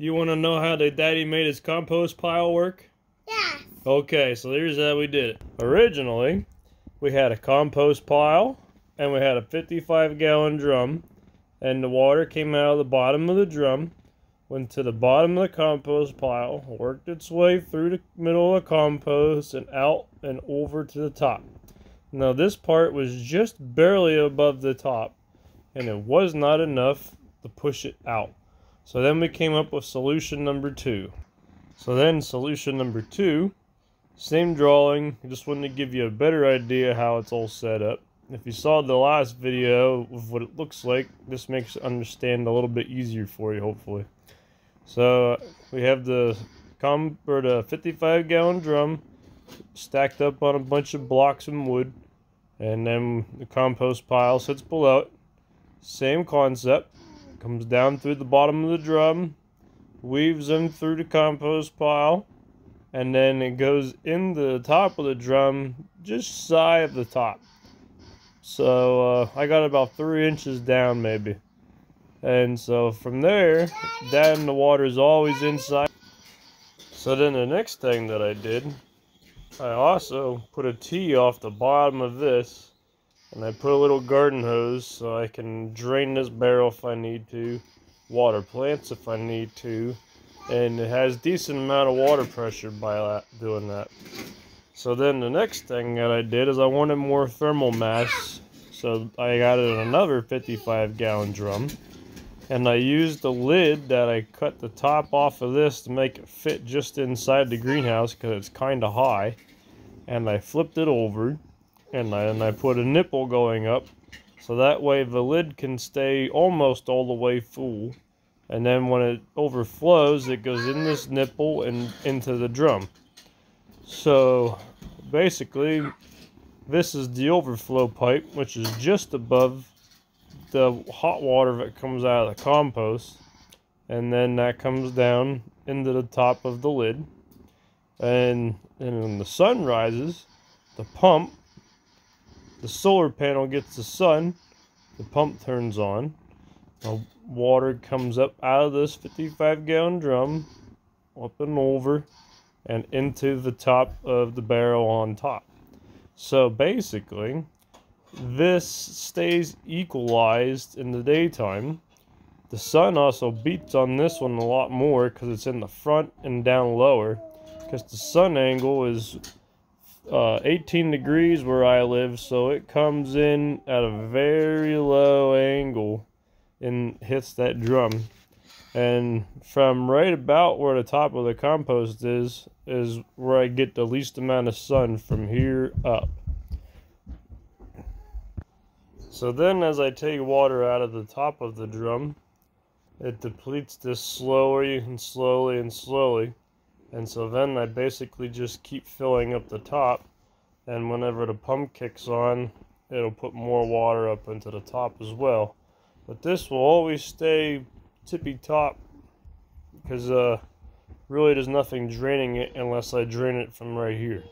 You want to know how the daddy made his compost pile work? Yeah. Okay, so here's how we did it. Originally, we had a compost pile, and we had a 55-gallon drum, and the water came out of the bottom of the drum, went to the bottom of the compost pile, worked its way through the middle of the compost, and out and over to the top. Now this part was just barely above the top, and it was not enough to push it out. So then we came up with solution number 2. So then solution number 2, same drawing, just wanted to give you a better idea how it's all set up. If you saw the last video of what it looks like, this makes it understand a little bit easier for you, hopefully. So we have the 55-gallon drum stacked up on a bunch of blocks and wood, and then the compost pile sits below it. Same concept. Comes down through the bottom of the drum, weaves in through the compost pile, and then it goes in the top of the drum, just shy of the top. So I got about 3 inches down maybe. And so from there, then the water is always inside. So then the next thing that I did, I also put a T off the bottom of this. And I put a little garden hose so I can drain this barrel if I need to, water plants if I need to, and it has decent amount of water pressure by doing that. So then the next thing that I did is I wanted more thermal mass, so I added another 55-gallon drum, and I used the lid that I cut the top off of this to make it fit just inside the greenhouse because it's kind of high, and I flipped it over. And I put a nipple going up, so that way the lid can stay almost all the way full. And then when it overflows, it goes in this nipple and into the drum. So basically, this is the overflow pipe, which is just above the hot water that comes out of the compost. And then that comes down into the top of the lid. And when the sun rises, the pump, the solar panel gets the sun, the pump turns on, the water comes up out of this 55-gallon drum, up and over, and into the top of the barrel on top. So basically, this stays equalized in the daytime. The sun also beats on this one a lot more because it's in the front and down lower, because the sun angle is 18 degrees where I live, so it comes in at a very low angle and hits that drum. And from right about where the top of the compost is where I get the least amount of sun from here up. So then as I take water out of the top of the drum, it depletes this slowly and slowly and slowly. And so then I basically just keep filling up the top, and whenever the pump kicks on, it'll put more water up into the top as well. But this will always stay tippy top, because really there's nothing draining it unless I drain it from right here.